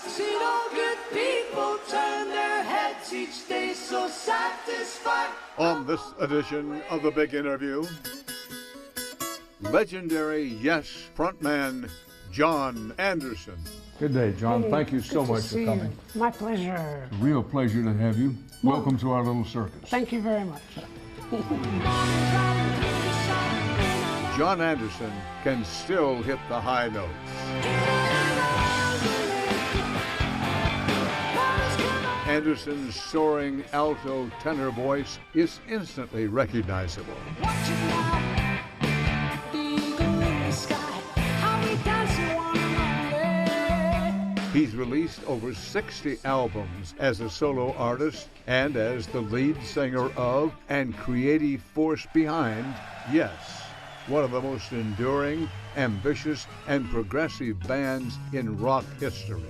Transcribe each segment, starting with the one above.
See no good people turn their heads each day so satisfied. On this edition of The Big Interview, legendary Yes frontman Jon Anderson. Good day, Jon. Thank you so much for coming. My pleasure. It's a real pleasure to have you. Welcome to our little circus. Thank you very much. Jon Anderson can still hit the high notes. Anderson's soaring alto tenor voice is instantly recognizable. He's released over 60 albums as a solo artist and as the lead singer of and creative force behind Yes, one of the most enduring, ambitious, and progressive bands in rock history.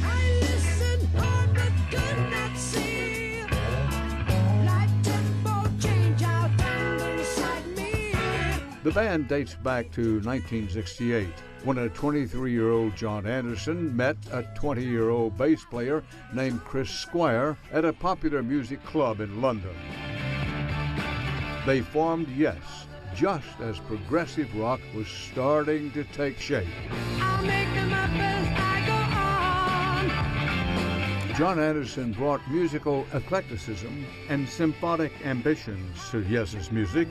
I listen, but could not see. Like tempo change out inside me. The band dates back to 1968, when a 23-year-old Jon Anderson met a 20-year-old bass player named Chris Squire at a popular music club in London. They formed Yes, just as progressive rock was starting to take shape. I'll make them up as I go on. Jon Anderson brought musical eclecticism and symphonic ambitions to Yes's music,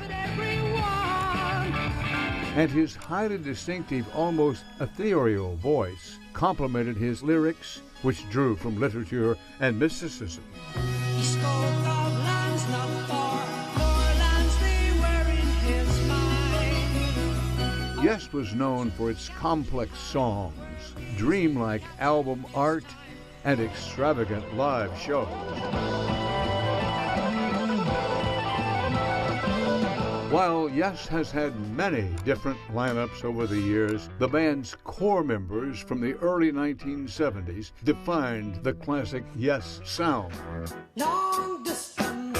and his highly distinctive, almost ethereal voice complemented his lyrics, which drew from literature and mysticism. He spoke of lands not far, for lands they were in his mind. Yes was known for its complex songs, dreamlike album art, and extravagant live shows. While Yes has had many different lineups over the years, the band's core members from the early 1970s defined the classic Yes sound. Long distance,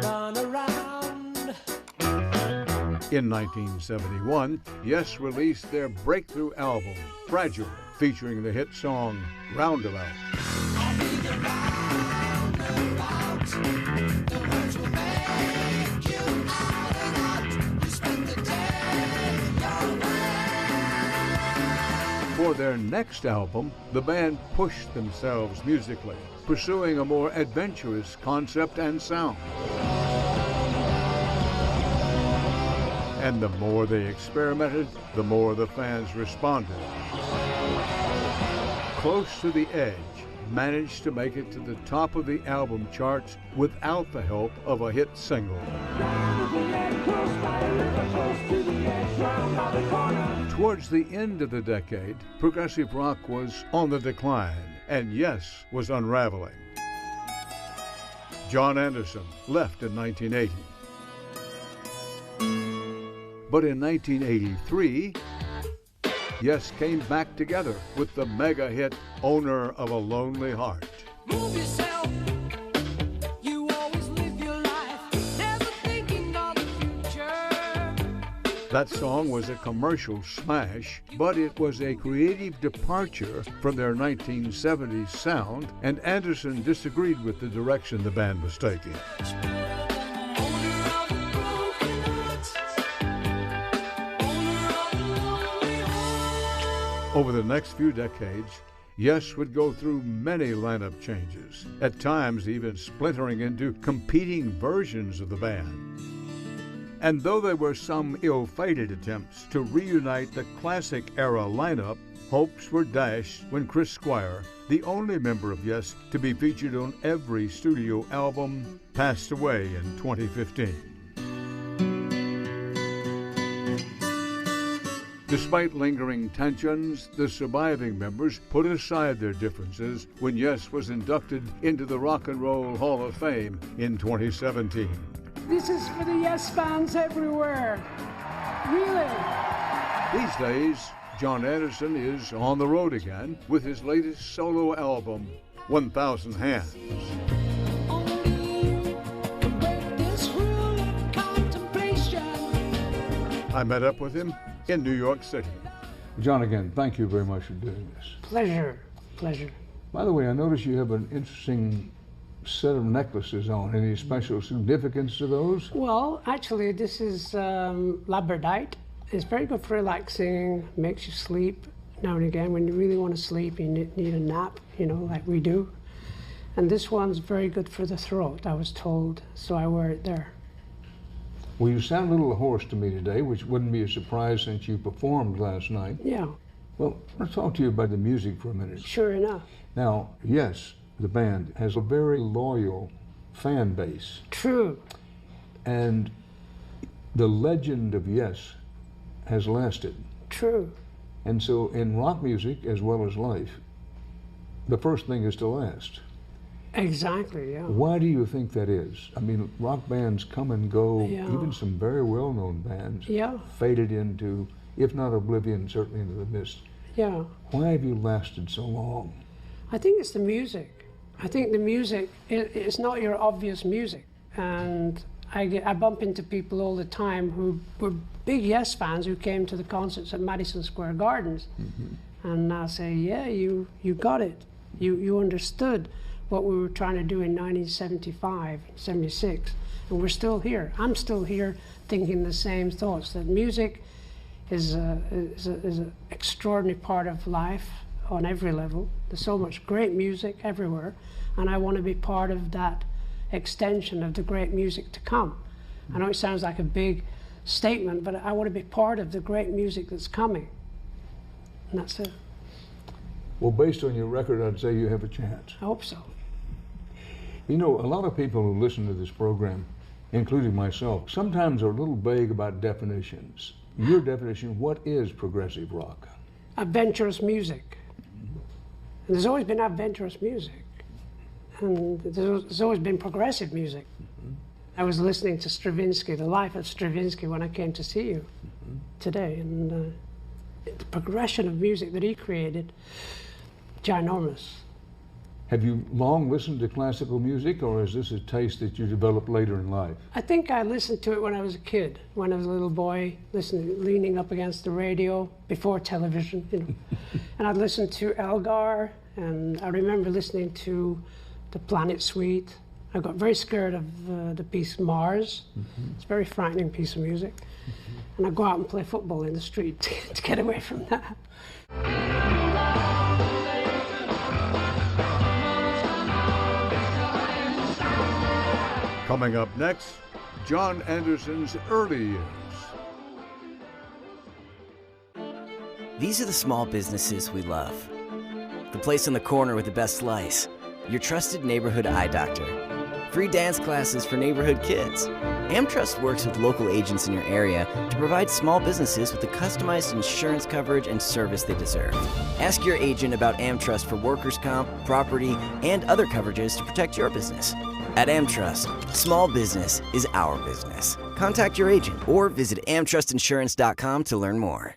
run around. In 1971, Yes released their breakthrough album, Fragile, featuring the hit song Roundabout. I'll be the roundabout. The words will make you out and out. You spend the day your way. For their next album, the band pushed themselves musically, pursuing a more adventurous concept and sound. And the more they experimented, the more the fans responded. Close to the Edge managed to make it to the top of the album charts without the help of a hit single. Towards the end of the decade, progressive rock was on the decline, and Yes was unraveling. Jon Anderson left in 1980. But in 1983, Yes came back together with the mega hit Owner of a Lonely Heart. Move yourself. You always live your life, never thinking of the future. That song was a commercial smash, but it was a creative departure from their 1970s sound, and Anderson disagreed with the direction the band was taking. Over the next few decades, Yes would go through many lineup changes, at times even splintering into competing versions of the band. And though there were some ill-fated attempts to reunite the classic era lineup, hopes were dashed when Chris Squire, the only member of Yes to be featured on every studio album, passed away in 2015. Despite lingering tensions, the surviving members put aside their differences when Yes was inducted into the Rock and Roll Hall of Fame in 2017. This is for the Yes fans everywhere. Really. These days, Jon Anderson is on the road again with his latest solo album, 1,000 Hands. I met up with him in New York City. Jon, again, thank you very much for doing this. Pleasure. Pleasure. By the way, I notice you have an interesting set of necklaces on. Any special significance to those? Well, actually, this is labradorite. It's very good for relaxing, makes you sleep now and again. When you really want to sleep, you need a nap, you know, like we do. And this one's very good for the throat, I was told, so I wear it there. Well, you sound a little hoarse to me today, which wouldn't be a surprise since you performed last night. Yeah, Well, let's talk to you about the music for a minute. sure enough. Now, yes, the band has a very loyal fan base, True. and the legend of Yes has lasted. True. And so in rock music as well as life, the first thing is to last. Exactly, yeah. Why do you think that is? I mean, rock bands come and go, Yeah. even some very well-known bands Yeah, faded into, if not oblivion, certainly into the mist. yeah. Why have you lasted so long? I think it's the music. I think the music, it's not your obvious music. And I bump into people all the time who were big Yes fans who came to the concerts at Madison Square Gardens. And I say, yeah, you got it. You understood what we were trying to do in 1975, 76. And we're still here. I'm still here thinking the same thoughts, that music is an extraordinary part of life on every level. There's so much great music everywhere, and I want to be part of that extension of the great music to come. I know it sounds like a big statement, but I want to be part of the great music that's coming. And that's it. Well, based on your record, I'd say you have a chance. I hope so. You know, a lot of people who listen to this program, including myself, sometimes are a little vague about definitions. Your definition, what is progressive rock? Adventurous music. And there's always been adventurous music. And there's always been progressive music. I was listening to Stravinsky, the life of Stravinsky, when I came to see you today. And the progression of music that he created, ginormous. Have you long listened to classical music, or is this a taste that you developed later in life? I think I listened to it when I was a kid, when I was a little boy, leaning up against the radio before television, you know. And I'd listen to Elgar, and I remember listening to the Planet Suite. I got very scared of the piece Mars. It's a very frightening piece of music. And I'd go out and play football in the street to get away from that. Coming up next, Jon Anderson's early years. These are the small businesses we love. The place on the corner with the best slice. Your trusted neighborhood eye doctor. Free dance classes for neighborhood kids. AmTrust works with local agents in your area to provide small businesses with the customized insurance coverage and service they deserve. Ask your agent about AmTrust for workers' comp, property, and other coverages to protect your business. At AmTrust, small business is our business. Contact your agent or visit amtrustinsurance.com to learn more.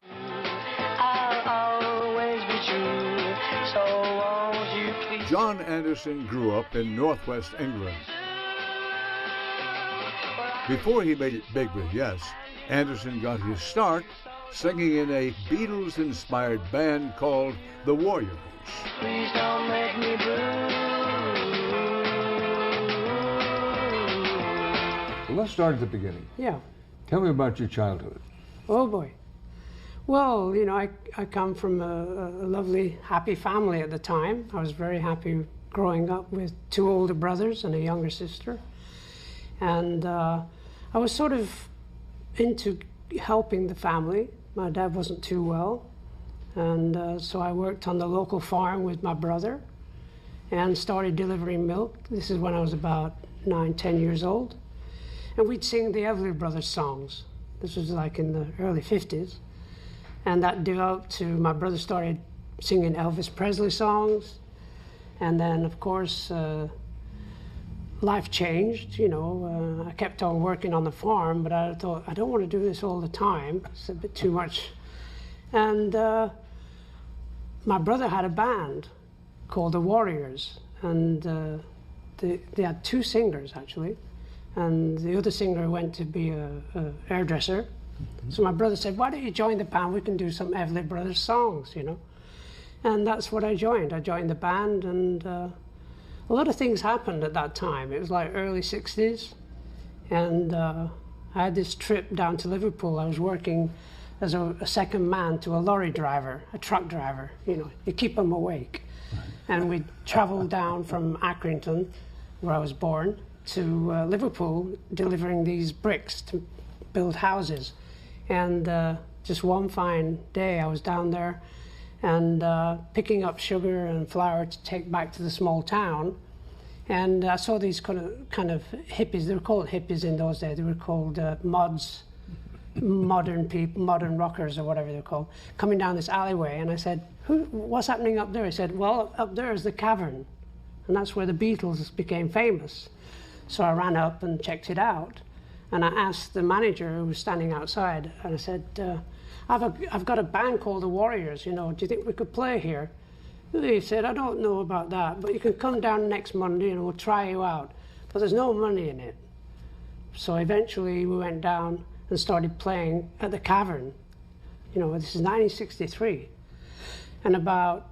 Jon Anderson grew up in northwest England. Before he made it big with Yes, Anderson got his start singing in a Beatles-inspired band called The Warriors. Please don't make me blue. Well, let's start at the beginning. Yeah. Tell me about your childhood. Oh boy. Well, you know, I come from a lovely, happy family at the time. I was very happy growing up with two older brothers and a younger sister. And I was sort of into helping the family. My dad wasn't too well. And so I worked on the local farm with my brother and started delivering milk. This is when I was about 9, 10 years old. And we'd sing the Everly Brothers songs. This was like in the early 50s. And that developed to, my brother started singing Elvis Presley songs. And then, of course, life changed, you know. I kept on working on the farm, but I thought, I don't want to do this all the time. It's a bit too much. And my brother had a band called the Warriors. And they had two singers, actually. And the other singer went to be a hairdresser. So my brother said, why don't you join the band? We can do some Everly Brothers songs, you know. And that's what I joined. I joined the band, and a lot of things happened at that time. It was like early 60s, and I had this trip down to Liverpool. I was working as a second man to a lorry driver, a truck driver. You know, you keep them awake. And we traveled down from Accrington, where I was born, to Liverpool, delivering these bricks to build houses. And just one fine day, I was down there and picking up sugar and flour to take back to the small town. And I saw these kind of hippies. They were called hippies in those days. They were called mods, modern people, modern rockers or whatever they're called, coming down this alleyway. And I said, what's happening up there? He said, well, up there is the cavern. And that's where the Beatles became famous. So I ran up and checked it out. And I asked the manager who was standing outside, and I said, I've got a band called the Warriors, you know, do you think we could play here? He said, I don't know about that, but you can come down next Monday and we'll try you out. But there's no money in it. So eventually we went down and started playing at the Cavern. You know, this is 1963. And about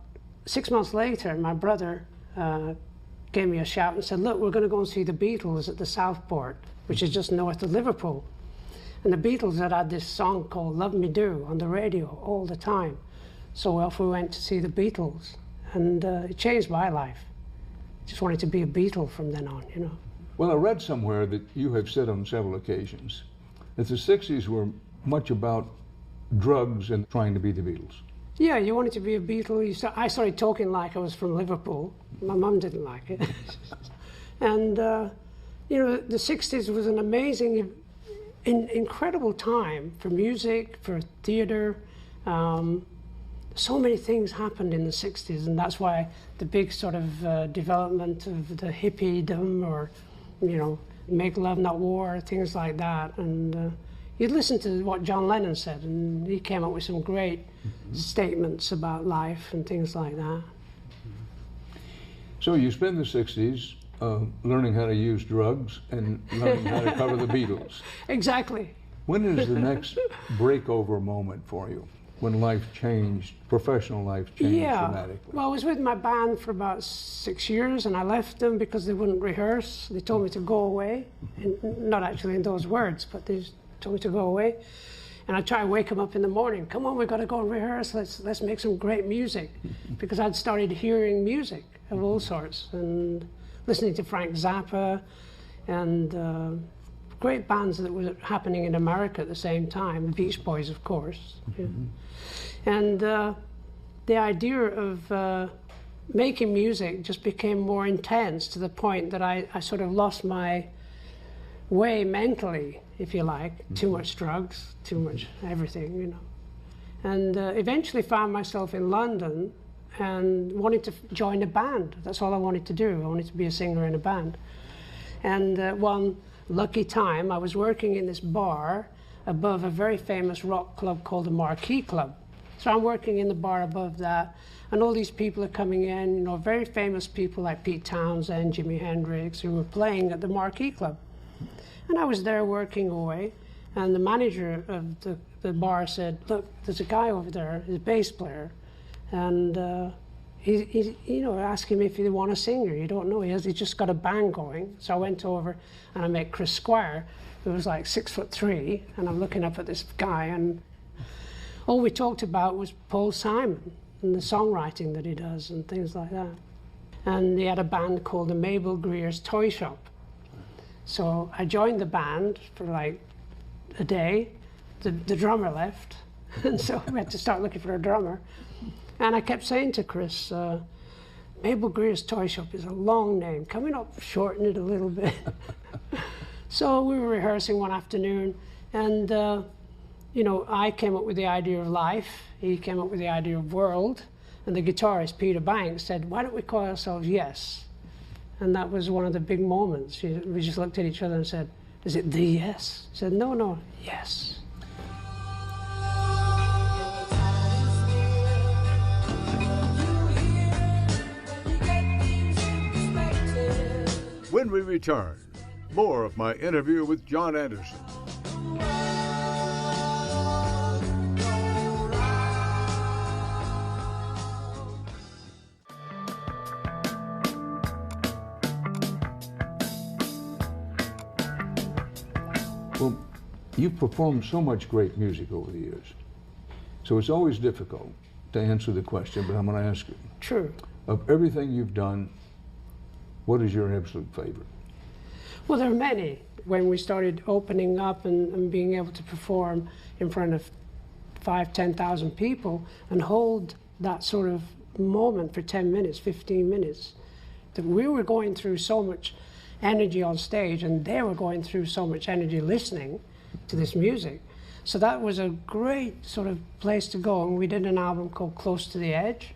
6 months later, my brother gave me a shout and said, look, we're going to go and see the Beatles at the Southport, which is just north of Liverpool. And the Beatles had this song called Love Me Do on the radio all the time. So off we went to see the Beatles, and it changed my life. Just wanted to be a Beatle from then on, you know. Well, I read somewhere that you have said on several occasions that the 60s were much about drugs and trying to be the Beatles. Yeah, you wanted to be a Beatle. I started talking like I was from Liverpool. My mum didn't like it. And, you know, the 60s was an amazing, incredible time for music, for theater. So many things happened in the 60s, and that's why the big sort of development of the hippiedom, or, you know, make love not war, things like that. And you'd listen to what John Lennon said, and he came up with some great statements about life and things like that. So you spend the 60s learning how to use drugs and learning how to cover the Beatles. Exactly. When is the next breakover moment for you? When life changed, professional life changed dramatically? Well, I was with my band for about 6 years, and I left them because they wouldn't rehearse. They told me to go away, not actually in those words, but they told me to go away. And I try to wake them up in the morning. Come on, we've got to go and rehearse. Let's make some great music, because I'd started hearing music of all sorts and listening to Frank Zappa and great bands that were happening in America at the same time, the Beach Boys, of course. Yeah. And the idea of making music just became more intense, to the point that I sort of lost my way mentally, if you like. Too much drugs, too much everything, you know. And eventually found myself in London and wanted to join a band. That's all I wanted to do. I wanted to be a singer in a band. And one lucky time, I was working in this bar above a very famous rock club called the Marquee Club. So I'm working in the bar above that, and all these people are coming in, you know, very famous people like Pete Townsend, Jimi Hendrix, who were playing at the Marquee Club. And I was there working away, and the manager of the bar said, look, there's a guy over there, he's a bass player, and he you know, asked him if he want a singer. You don't know, he's just got a band going. So I went over and I met Chris Squire, who was like 6'3", and I'm looking up at this guy, and all we talked about was Paul Simon and the songwriting that he does and things like that. And he had a band called the Mabel Greer's Toy Shop. So I joined the band for like a day. The drummer left, and so we had to start looking for a drummer. And I kept saying to Chris, Mabel Greer's Toy Shop is a long name. Can we not shorten it a little bit? So we were rehearsing one afternoon, and you know, I came up with the idea of life. He came up with the idea of world, and the guitarist Peter Banks said, "Why don't we call ourselves Yes?" And that was one of the big moments. We just looked at each other and said, "Is it the Yes?" I said, "No, Yes." When we return, more of my interview with Jon Anderson. Well, you've performed so much great music over the years, so it's always difficult to answer the question, but I'm going to ask you. True. Of everything you've done, what is your absolute favorite? Well, there are many. When we started opening up and being able to perform in front of 10,000 people and hold that sort of moment for 10 minutes, 15 minutes, that we were going through so much energy on stage and they were going through so much energy listening to this music. So that was a great sort of place to go. And we did an album called Close to the Edge.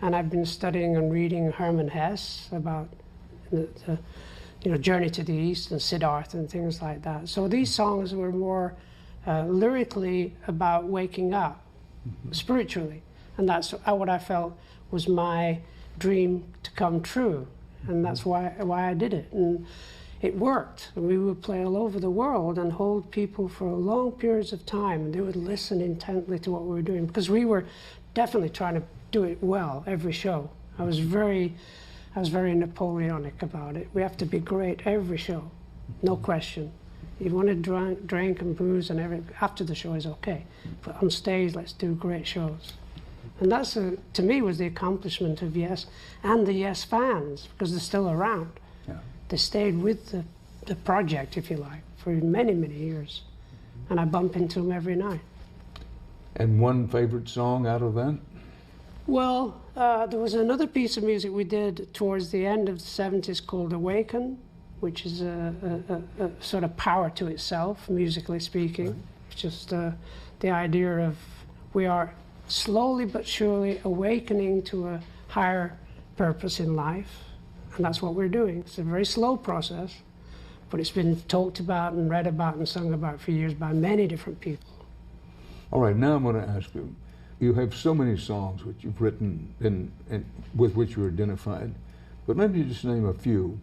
And I've been studying and reading Hermann Hesse about the Journey to the East and Siddhartha and things like that. So these songs were more lyrically about waking up spiritually. And that's what I felt was my dream to come true. And that's why I did it. And it worked. We would play all over the world and hold people for long periods of time. And they would listen intently to what we were doing, because we were definitely trying to do it well every show. I was very Napoleonic about it. We have to be great every show, no question. You want to drink and booze and after the show is okay. But on stage, let's do great shows. And that's, to me, was the accomplishment of Yes and the Yes fans, because they're still around. Yeah. They stayed with the project, if you like, for many, many years. And I bump into them every night. And one favorite song out of that? Well, there was another piece of music we did towards the end of the 70s called Awaken, which is a sort of power to itself, musically speaking. Right. It's just the idea of we are slowly but surely awakening to a higher purpose in life. And that's what we're doing. It's a very slow process, but it's been talked about and read about and sung about for years by many different people. All right, now I'm going to ask you, you have so many songs which you've written and with which you're identified, but let me just name a few,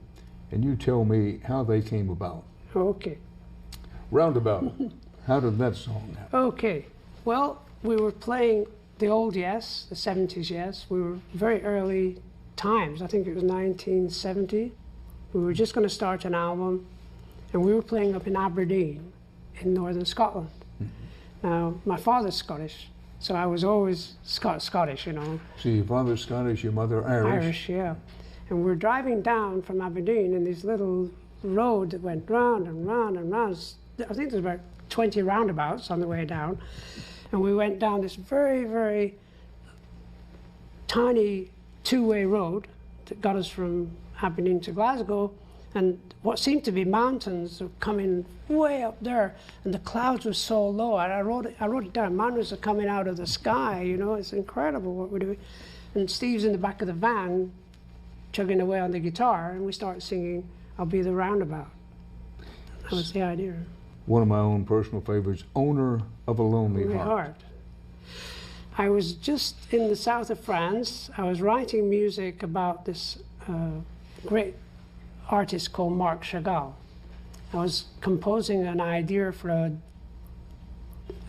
and you tell me how they came about. Okay. Roundabout, how did that song happen? Okay, well, we were playing the old Yes, the 70s Yes. We were very early times. I think it was 1970. We were just going to start an album, and we were playing up in Aberdeen in northern Scotland. Mm-hmm. Now, my father's Scottish, so I was always Scottish, you know. So your father's Scottish, your mother Irish? Irish, yeah. And we were driving down from Aberdeen in this little road that went round and round and round. I think there's about 20 roundabouts on the way down. And we went down this very, very tiny two-way road that got us from Aberdeen to Glasgow, and what seemed to be mountains were coming way up there, and the clouds were so low. And I wrote it down. Mountains are coming out of the sky. You know, it's incredible what we're doing. And Steve's in the back of the van, chugging away on the guitar, and we start singing "I'll Be the Roundabout." That was the idea. One of my own personal favorites, Owner of a Lonely Heart. I was just in the south of France. I was writing music about this great artist called Marc Chagall. I was composing an idea for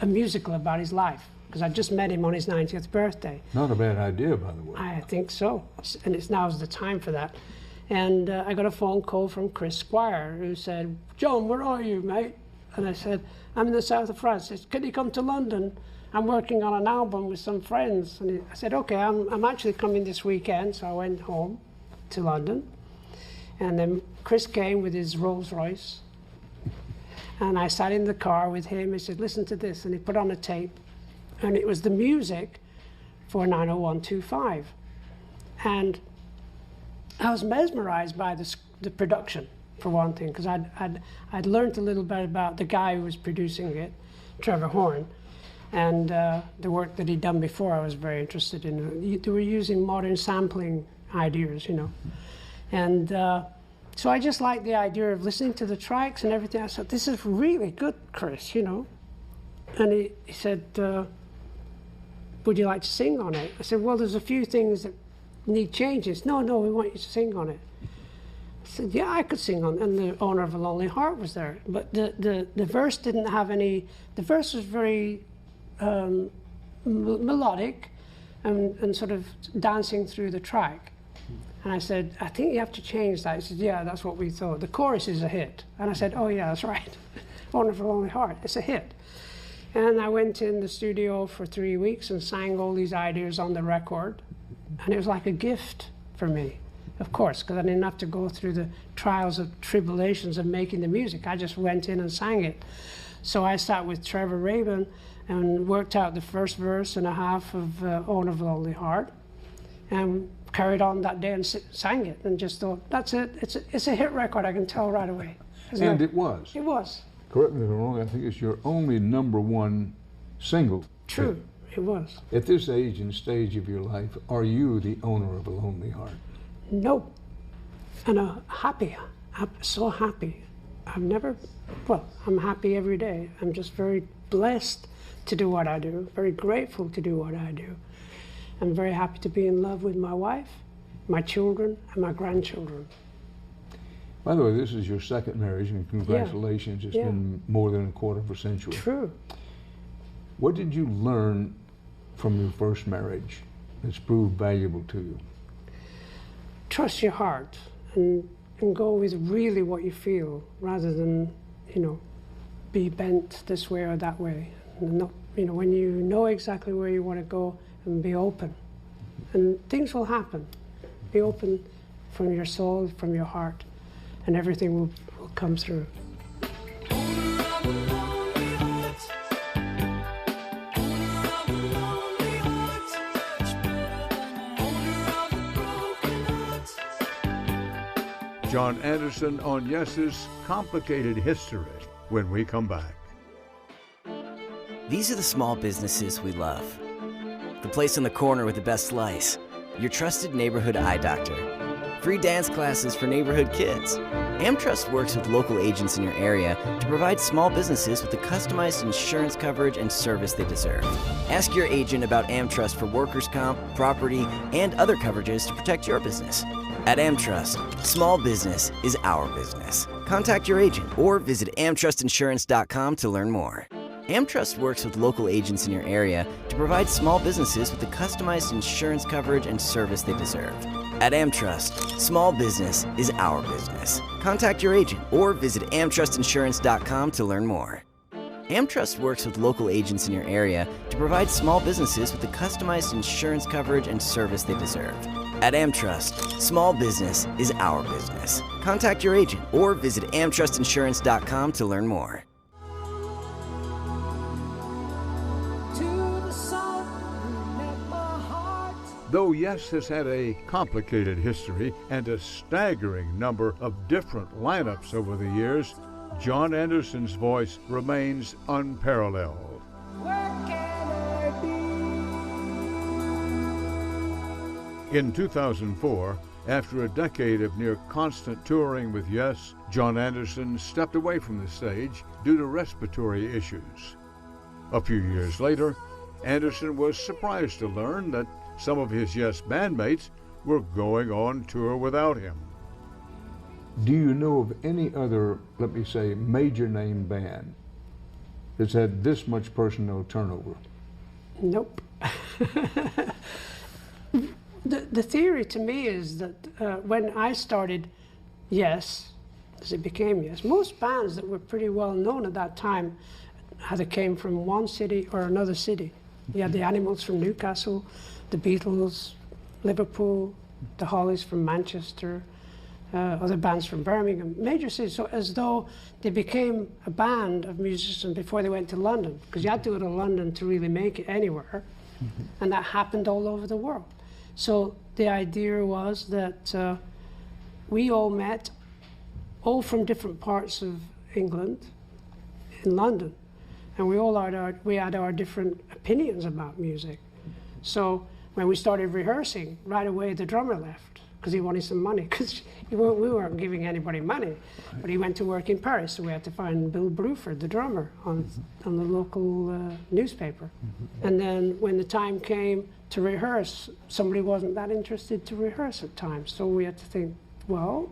a musical about his life, because I just met him on his 90th birthday. Not a bad idea, by the way. I think so, and now's the time for that. And I got a phone call from Chris Squire, who said, "John, where are you, mate?" And I said, "I'm in the south of France." He said, "Can you come to London? I'm working on an album with some friends." And I said, "Okay, I'm actually coming this weekend." So I went home to London. And then Chris came with his Rolls Royce. And I sat in the car with him. He said, "Listen to this." And he put on a tape. And it was the music for 90125. And I was mesmerized by the production, for one thing, because I'd learned a little bit about the guy who was producing it, Trevor Horn, and the work that he'd done before I was very interested in. They were using modern sampling ideas, you know. And so I just liked the idea of listening to the tracks and everything. I said, "This is really good, Chris," you know. And he said, "Would you like to sing on it?" I said, "Well, there's a few things that need changes." No, we want you to sing on it. I said, "Yeah, I could sing on it." And the Owner of a Lonely Heart was there. But the verse didn't have any, the verse was very melodic and sort of dancing through the track. And I said, "I think you have to change that." He said, "Yeah, that's what we thought. The chorus is a hit." And I said, "Oh yeah, that's right." Owner of a Lonely Heart. It's a hit. And I went in the studio for 3 weeks and sang all these ideas on the record. And it was like a gift for me, of course, because I didn't have to go through the trials and tribulations of making the music. I just went in and sang it. So I sat with Trevor Rabin and worked out the first verse and a half of Owner of a Lonely Heart, and carried on that day and sang it, and just thought, that's it. It's a hit record, I can tell right away. And it was. It was. Correct me if I'm wrong, I think it's your only #1 single. True, it was. At this age and stage of your life, are you the owner of a lonely heart? No. And happy. I'm so happy. I'm happy every day. I'm just very blessed to do what I do, very grateful to do what I do. I'm very happy to be in love with my wife, my children, and my grandchildren. By the way, this is your second marriage, and congratulations. It's been more than a quarter of a century. True. What did you learn from your first marriage that's proved valuable to you? Trust your heart and go with really what you feel, rather than, be bent this way or that way. Not, when you know exactly where you want to go, and be open. And things will happen. Be open from your soul, from your heart, and everything will come through. Jon Anderson on Yes's Complicated History when we come back. These are the small businesses we love. The place on the corner with the best slice. Your trusted neighborhood eye doctor. Free dance classes for neighborhood kids. AmTrust works with local agents in your area to provide small businesses with the customized insurance coverage and service they deserve. Ask your agent about AmTrust for workers' comp, property, and other coverages to protect your business. At AmTrust, small business is our business. Contact your agent or visit amtrustinsurance.com to learn more. AmTrust works with local agents in your area to provide small businesses with the customized insurance coverage and service they deserve. At AmTrust, small business is our business. Contact your agent or visit amtrustinsurance.com to learn more. AmTrust works with local agents in your area to provide small businesses with the customized insurance coverage and service they deserve. At AmTrust, small business is our business. Contact your agent or visit amtrustinsurance.com to learn more. Though Yes has had a complicated history and a staggering number of different lineups over the years, Jon Anderson's voice remains unparalleled. In 2004, after a decade of near constant touring with Yes, Jon Anderson stepped away from the stage due to respiratory issues. A few years later, Anderson was surprised to learn that some of his Yes bandmates were going on tour without him. Do you know of any other, let me say, major name band that's had this much personnel turnover? Nope. The theory to me is that when I started Yes, as it became Yes, most bands that were pretty well known at that time either came from one city or another city. You had the Animals from Newcastle, the Beatles, Liverpool, the Hollies from Manchester, other bands from Birmingham, major cities. So as though they became a band of musicians before they went to London, because you had to go to London to really make it anywhere, and that happened all over the world. So the idea was that we all met, all from different parts of England, in London, and we all had our different opinions about music. So when we started rehearsing, right away the drummer left because he wanted some money, because we weren't giving anybody money, but he went to work in Paris, so we had to find Bill Bruford, the drummer, on the local newspaper. And then when the time came to rehearse, somebody wasn't that interested to rehearse at times, so we had to think, well,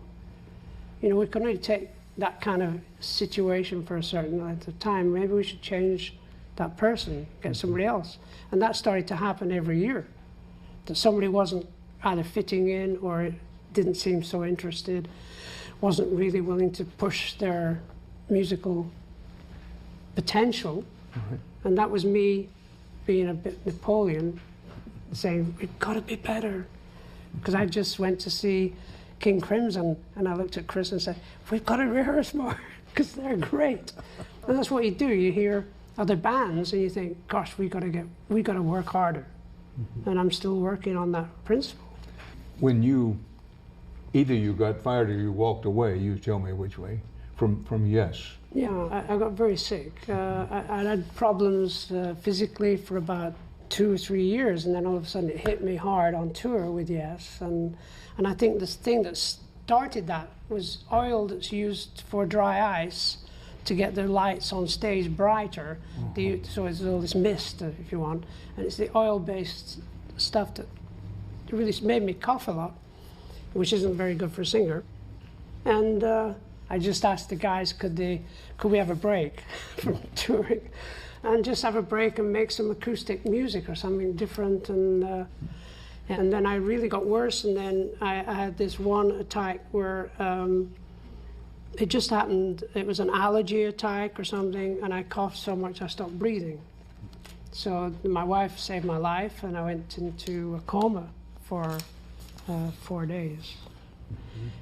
we can only take that kind of situation for a certain length of time. Maybe we should change that person, get somebody else. And that started to happen every year, that somebody wasn't either fitting in or didn't seem so interested, wasn't really willing to push their musical potential, and that was me being a bit Napoleon, saying, we've got to be better. Because I just went to see King Crimson, and I looked at Chris and said, we've got to rehearse more, because they're great. And that's what you do. You hear other bands, and you think, gosh, we got to work harder. And I'm still working on that principle. When either you got fired or you walked away, you tell me which way, from Yes. Yeah, I got very sick. I had problems physically for about 2 or 3 years, and then all of a sudden it hit me hard on tour with Yes. And I think this thing that started that was oil that's used for dry ice to get the lights on stage brighter. So it's all this mist, if you want, and it's the oil-based stuff that really made me cough a lot, which isn't very good for a singer. And I just asked the guys, could we have a break from touring, and just have a break and make some acoustic music or something different. And then I really got worse, and then I had this one attack where it just happened. It was an allergy attack or something, and I coughed so much I stopped breathing. So my wife saved my life, and I went into a coma for 4 days.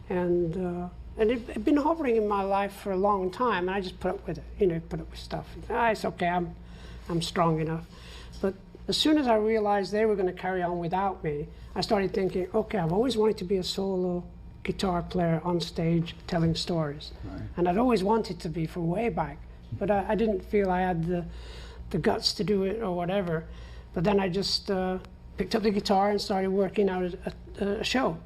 And it had been hovering in my life for a long time, and I just put up with it, put up with stuff. It's okay, I'm strong enough. But as soon as I realized they were going to carry on without me, I started thinking, okay, I've always wanted to be a solo guitar player on stage telling stories. Right. And I'd always wanted to be from way back, but I didn't feel I had the guts to do it or whatever. But then I just picked up the guitar and started working out a show.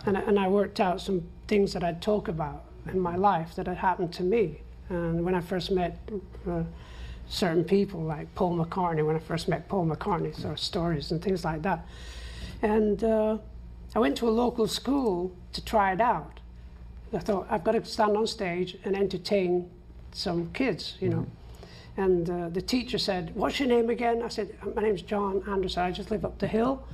And I worked out some things that I'd talk about in my life that had happened to me. And when I first met certain people, like Paul McCartney, when I first met Paul McCartney, sort of stories and things like that. And I went to a local school to try it out. I thought, I've got to stand on stage and entertain some kids, And the teacher said, what's your name again? I said, my name's Jon Anderson, I just live up the hill.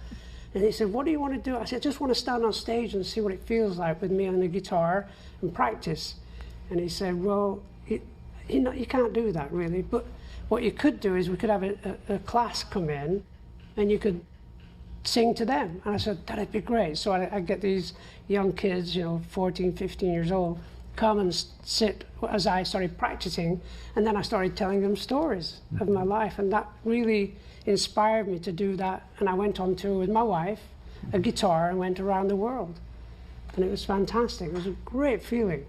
And he said, what do you want to do? I said, I just want to stand on stage and see what it feels like with me on the guitar and practice. And he said, well, you can't do that really, but what you could do is we could have a class come in and you could sing to them. And I said, that'd be great. So I get these young kids, 14, 15 years old, come and sit as I started practicing, and then I started telling them stories of my life, and that really inspired me to do that. And I went on tour with my wife, a guitar, and went around the world. And it was fantastic. It was a great feeling.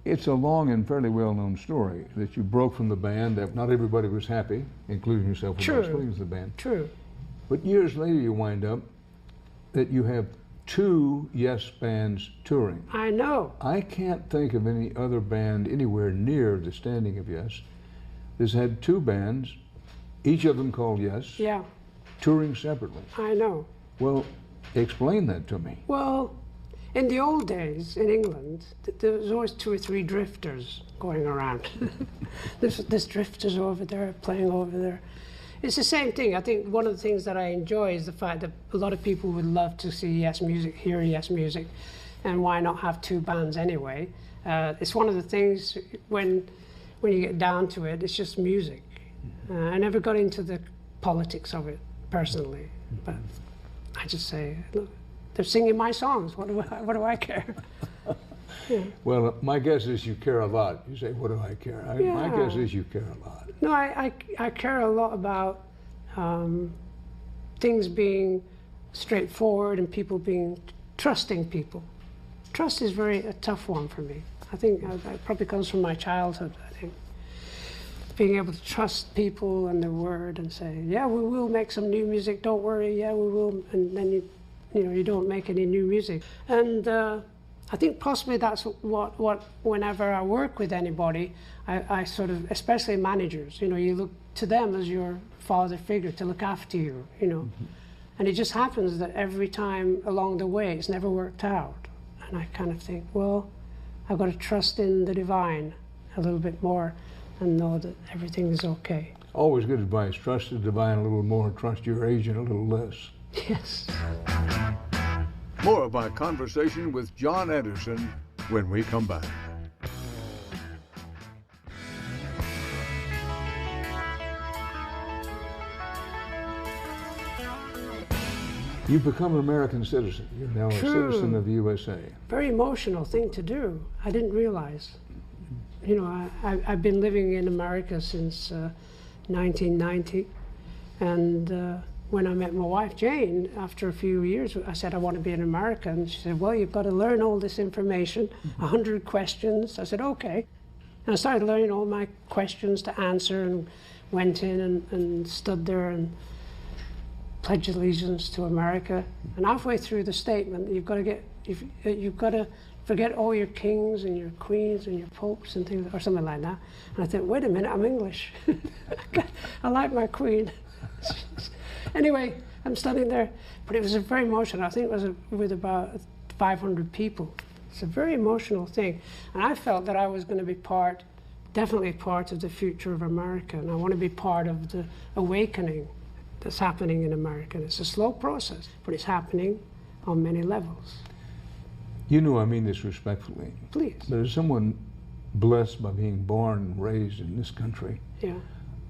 It's a long and fairly well-known story that you broke from the band, that not everybody was happy, including yourself, when you was the band. True. But years later you wind up that you have 2 Yes bands touring. I know. I can't think of any other band anywhere near the standing of Yes that's had 2 bands, each of them called Yes, Yeah, touring separately. I know. Well, explain that to me. Well, in the old days in England, there was always 2 or 3 drifters going around. There's drifters over there, playing over there. It's the same thing. I think one of the things that I enjoy is the fact that a lot of people would love to see Yes music, hear Yes music, and why not have 2 bands anyway? It's one of the things when you get down to it, it's just music. I never got into the politics of it personally, but I just say, look, they're singing my songs. What do I care? Yeah. Well, my guess is you care a lot. You say, what do I care? My guess is you care a lot. No, I care a lot about things being straightforward and people being trusting people. Trust is a tough one for me. I think it probably comes from my childhood, I think. Being able to trust people and their word and say, yeah, we will make some new music, don't worry, yeah, we will. And then you don't make any new music. And I think possibly that's what whenever I work with anybody, I sort of, especially managers, you look to them as your father figure to look after you, Mm-hmm. And it just happens that every time along the way, it's never worked out. And I kind of think, well, I've got to trust in the divine a little bit more and know that everything is okay. Always good advice. Trust the divine a little more, trust your agent a little less. Yes. More of my conversation with Jon Anderson when we come back. You've become an American citizen. You're now a True. citizen of the USA. Very emotional thing to do. I didn't realize. You know, I've been living in America since 1990, and when I met my wife Jane, after a few years, I said I want to be in America, and she said, well, you've got to learn all this information, 100 questions. I said, okay. And I started learning all my questions to answer, and went in and stood there and pledged allegiance to America. And halfway through the statement, you've got to forget all your kings and your queens and your popes and things, or something like that. And I thought, wait a minute, I'm English. I like my queen. Anyway, I'm standing there, but it was very emotional. I think it was with about 500 people. It's a very emotional thing. And I felt that I was going to be definitely part of the future of America, and I want to be part of the awakening that's happening in America. And it's a slow process, but it's happening on many levels. You know I mean this respectfully. Please. But as someone blessed by being born and raised in this country, Yeah.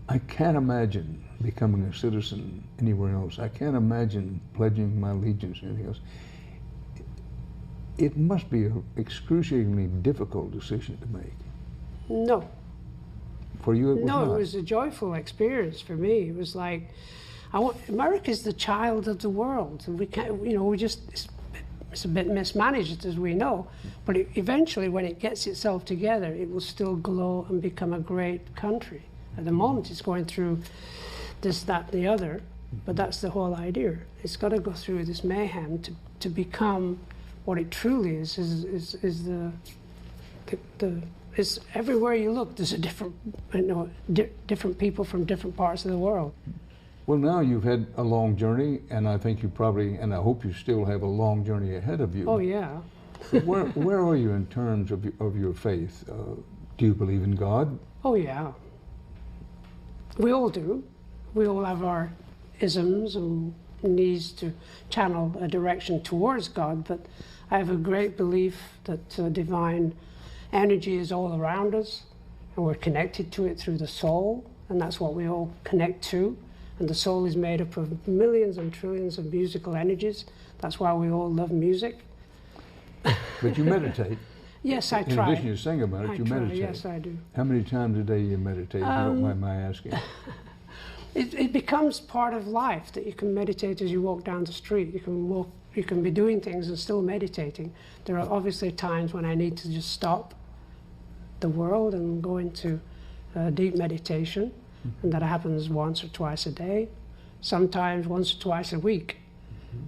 I can't imagine becoming a citizen anywhere else. I can't imagine pledging my allegiance to anything else. It must be an excruciatingly difficult decision to make. No. For you, it was No, not. it was a joyful experience for me. It was like, America's the child of the world. We can't, you know, it's a bit mismanaged, as we know, but eventually when it gets itself together, it will still glow and become a great country. At the moment, it's going through this, that, the other, but that's the whole idea. It's got to go through this mayhem to become what it truly is it's everywhere you look, there's a different, different people from different parts of the world. Well, now you've had a long journey, and I think you probably, and I hope you still have a long journey ahead of you. Oh, yeah. where are you in terms of your faith? Do you believe in God? Oh, yeah. We all do. We all have our isms and needs to channel a direction towards God, but I have a great belief that divine energy is all around us, and we're connected to it through the soul, and that's what we all connect to. And the soul is made up of millions and trillions of musical energies. That's why we all love music. But you meditate. Yes, I In try. addition to sing about it, I you try, meditate. yes, I do. How many times a day you meditate, if you don't mind my asking? It becomes part of life that you can meditate as you walk down the street. You can be doing things and still meditating. There are obviously times when I need to just stop the world and go into deep meditation, and that happens once or twice a day, sometimes once or twice a week.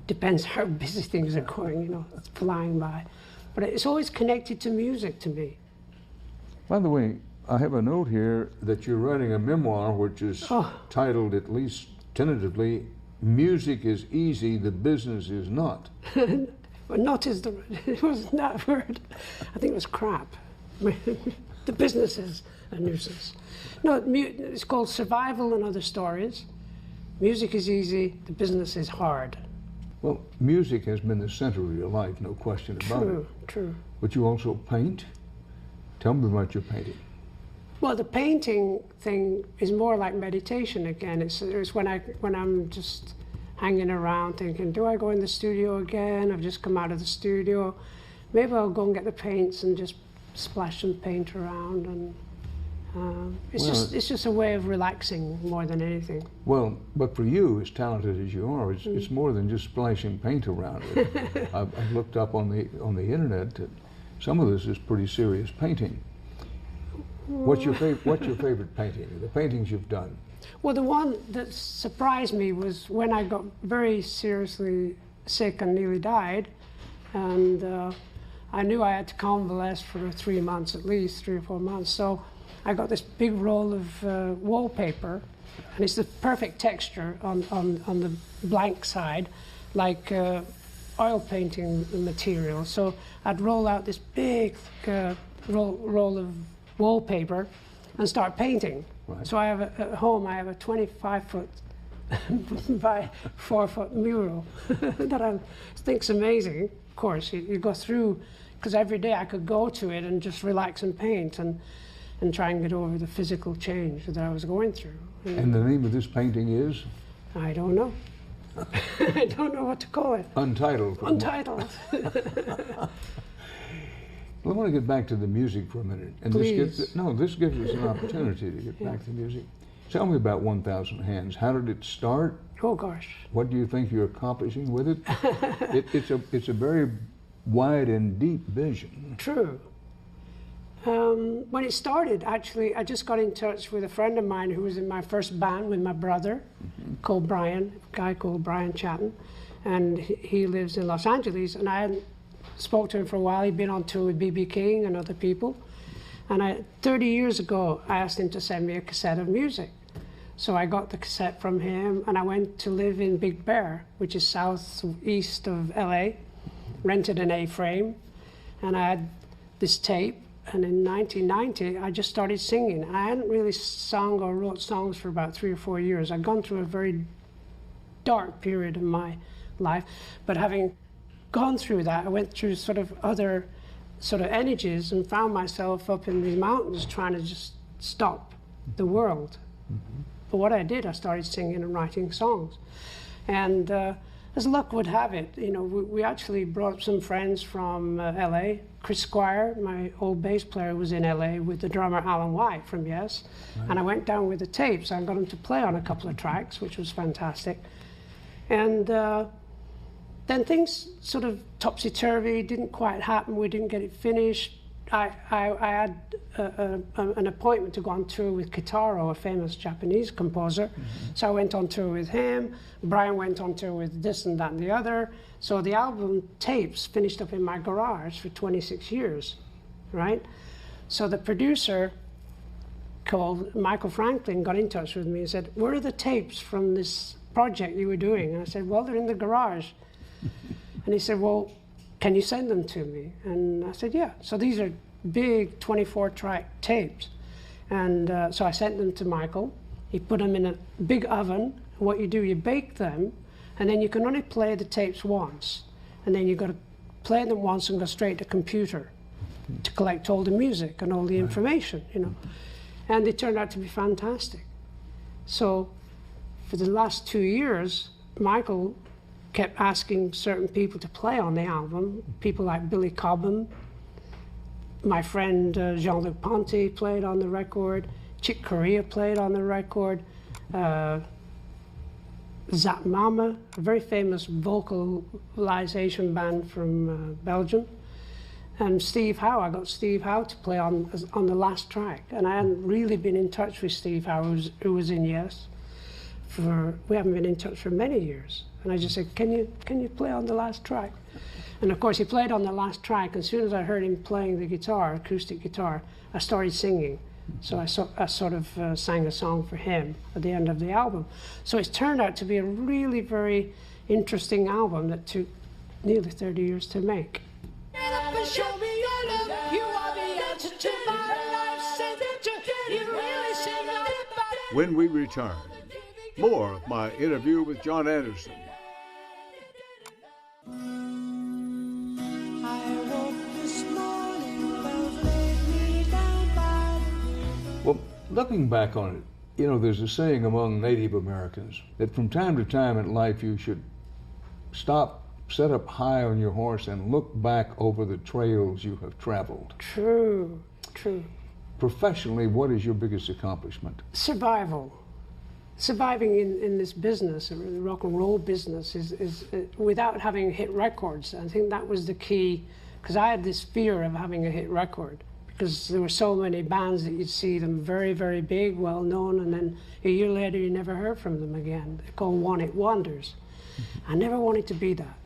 Depends how busy things are going, you know, it's flying by. But it's always connected to music to me. By the way, I have a note here that you're writing a memoir which is titled, at least tentatively, Music is Easy, the Business is Not. But not is it wasn't that word. I think it was crap. The business is a nuisance. No, it's called Survival and Other Stories. Music is easy, the business is hard. Well, music has been the center of your life, no question about it. True, true. But you also paint. Tell me about your painting. Well, the painting thing is more like meditation again. It's when I'm just hanging around thinking, do I go in the studio again? I've just come out of the studio. Maybe I'll go and get the paints and just splash some paint around, and it's just a way of relaxing more than anything. Well, but for you, as talented as you are, it's more than just splashing paint around it. I've looked up on the internet that some of this is pretty serious painting. What's your favorite painting? The paintings you've done. Well, the one that surprised me was when I got very seriously sick and nearly died, and I knew I had to convalesce for 3 months at least, 3 or 4 months. So I got this big roll of wallpaper, and it's the perfect texture on the blank side, like oil painting material. So I'd roll out this big roll of wallpaper and start painting. Right. So I have at home I have a 25-foot by 4-foot mural that I think's amazing. Of course, you go through, because every day I could go to it and just relax and paint and try and get over the physical change that I was going through. And the name of this painting is? I don't know. I don't know what to call it. Untitled. Untitled. Well, I want to get back to the music for a minute. And Please. This gives us an opportunity to get back to music. Tell me about 1,000 Hands. How did it start? Oh gosh. What do you think you're accomplishing with it? It's a very wide and deep vision. True. When it started, actually, I just got in touch with a friend of mine who was in my first band with my brother, called Brian, a guy called Brian Chatton, and he lives in Los Angeles. And I hadn't spoke to him for a while. He'd been on tour with B.B. King and other people. And 30 years ago, I asked him to send me a cassette of music. So I got the cassette from him, and I went to live in Big Bear, which is southeast of LA, rented an A-frame, and I had this tape. And in 1990, I just started singing. And I hadn't really sung or wrote songs for about 3 or 4 years. I'd gone through a very dark period of my life, but having gone through that, I went through sort of other sort of energies and found myself up in these mountains trying to just stop the world. But what I did, I started singing and writing songs. And as luck would have it, you know, we actually brought some friends from LA. Chris Squire, my old bass player, was in LA with the drummer Alan White from Yes. Right. And I went down with the tapes. I got him to play on a couple of tracks, which was fantastic. And then things sort of topsy-turvy, didn't quite happen. We didn't get it finished. I had an appointment to go on tour with Kitaro, a famous Japanese composer. So I went on tour with him. Brian went on tour with this and that and the other. So the album tapes finished up in my garage for 26 years, right? So the producer called Michael Franklin got in touch with me and said, "Where are the tapes from this project you were doing?" And I said, "Well, they're in the garage." And he said, "Well, can you send them to me?" And I said, "Yeah." So these are big 24-track tapes. And so I sent them to Michael. He put them in a big oven. What you do, you bake them, and then you can only play the tapes once. And then you've got to play them once and go straight to computer to collect all the music and all the information, you know. And they turned out to be fantastic. So for the last 2 years, Michael kept asking certain people to play on the album, people like Billy Cobham. My friend Jean-Luc Ponty played on the record, Chick Corea played on the record, Zap Mama, a very famous vocalization band from Belgium, and Steve Howe. I got Steve Howe to play on the last track, and I hadn't really been in touch with Steve Howe, who was in Yes. We haven't been in touch for many years. And I just said, can you play on the last track? And of course he played on the last track, and as soon as I heard him playing the guitar, acoustic guitar, I started singing. So I sort of sang a song for him at the end of the album. So it's turned out to be a really very interesting album that took nearly 30 years to make. Get up and show me your love. You are the answer to my life's adventure. You really sing out about. When we return, more of my interview with Jon Anderson. Well, looking back on it, you know, there's a saying among Native Americans that from time to time in life you should stop, set up high on your horse, and look back over the trails you have traveled. True, true. Professionally, what is your biggest accomplishment? Survival. Surviving in this business, the rock and roll business, is without having hit records. I think that was the key, because I had this fear of having a hit record, because there were so many bands that you'd see them very, very big, well known, and then a year later you never heard from them again. They're called one-hit wonders. I never wanted to be that.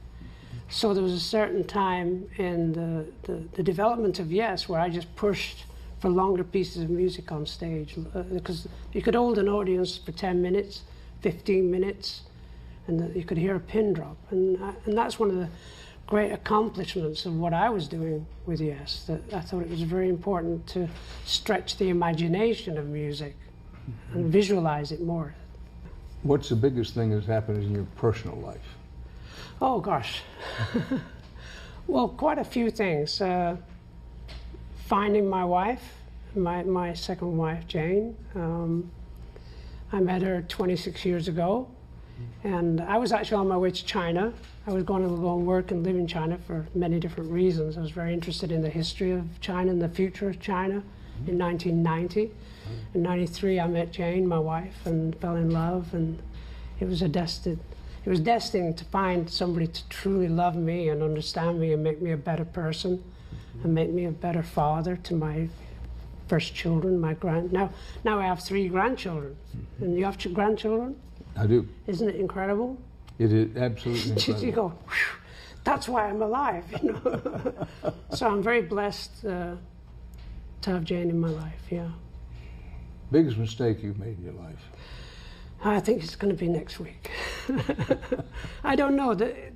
So there was a certain time in the development of Yes where I just pushed for longer pieces of music on stage, because you could hold an audience for 10 minutes, 15 minutes, and you could hear a pin drop. And that's one of the great accomplishments of what I was doing with Yes, that I thought it was very important to stretch the imagination of music and visualize it more. What's the biggest thing that's happened in your personal life? Oh gosh. Well, quite a few things. Finding my wife, my second wife, Jane. I met her 26 years ago, And I was actually on my way to China. I was going to go and work and live in China for many different reasons. I was very interested in the history of China and the future of China in 1990. In 93, I met Jane, my wife, and fell in love, and it was destined to find somebody to truly love me and understand me and make me a better person and make me a better father to my first children, now I have 3 grandchildren. And you have grandchildren? I do. Isn't it incredible? It is absolutely incredible. You go, "Whew, that's why I'm alive," you know. So I'm very blessed to have Jane in my life, yeah. Biggest mistake you've made in your life? I think it's going to be next week. I don't know. The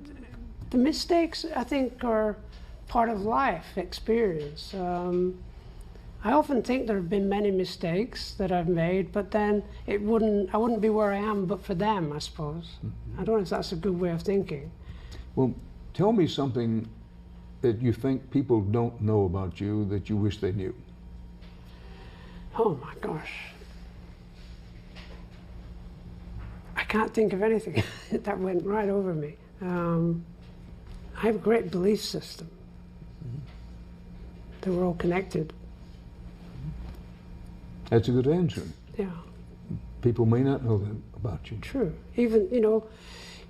mistakes, I think, are part of life experience. I often think there have been many mistakes that I've made, but then I wouldn't be where I am but for them, I suppose. I don't know if that's a good way of thinking. Well, tell me something that you think people don't know about you that you wish they knew. Oh my gosh. I can't think of anything. That went right over me. I have a great belief system. That we're all connected. That's a good answer. Yeah. People may not know that about you. True. Even, you know,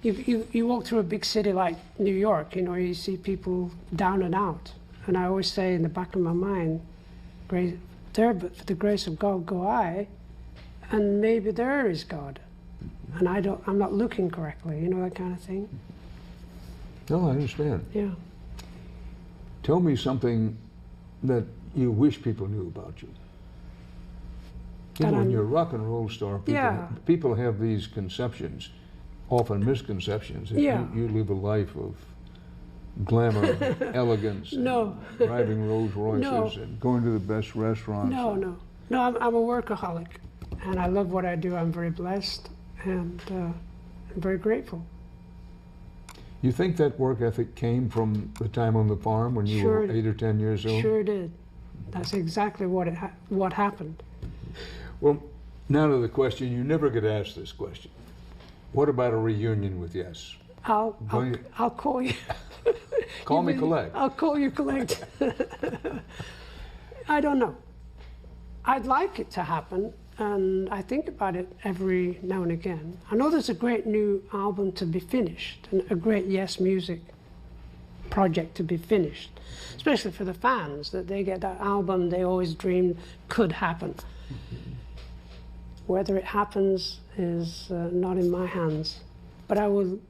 you walk through a big city like New York, you know, you see people down and out. And I always say in the back of my mind, there, but for the grace of God go I, and maybe there is God. And I'm not looking correctly, you know, that kind of thing. No, I understand. Yeah. Tell me something that you wish people knew about you. You know, when you're a rock and roll star, people have these conceptions, often misconceptions, that you live a life of glamour, elegance, and driving Rolls Royces and going to the best restaurants. No, I'm a workaholic, and I love what I do. I'm very blessed, and I'm very grateful. You think that work ethic came from the time on the farm when you were 8 or 10 years old? Sure did. That's exactly what happened. Well, now to the question, you never get asked this question. What about a reunion with Yes? I'll call you. Call me collect. I'll call you collect. I don't know. I'd like it to happen, and I think about it every now and again. I know there's a great new album to be finished, and a great Yes Music project to be finished, especially for the fans, that they get that album they always dreamed could happen. Whether it happens is not in my hands, but I would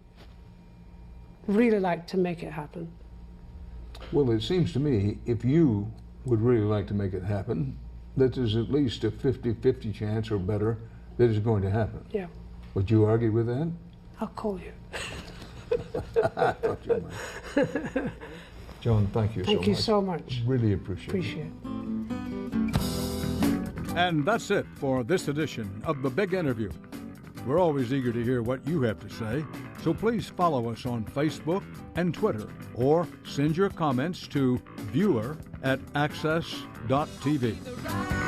really like to make it happen. Well, it seems to me if you would really like to make it happen, that there's at least a 50-50 chance or better that it's going to happen. Yeah. Would you argue with that? I'll call you. I thought you might. Jon, thank you so much. Thank you so much. Really appreciate it. And that's it for this edition of The Big Interview. We're always eager to hear what you have to say, so please follow us on Facebook and Twitter, or send your comments to viewer@access.tv.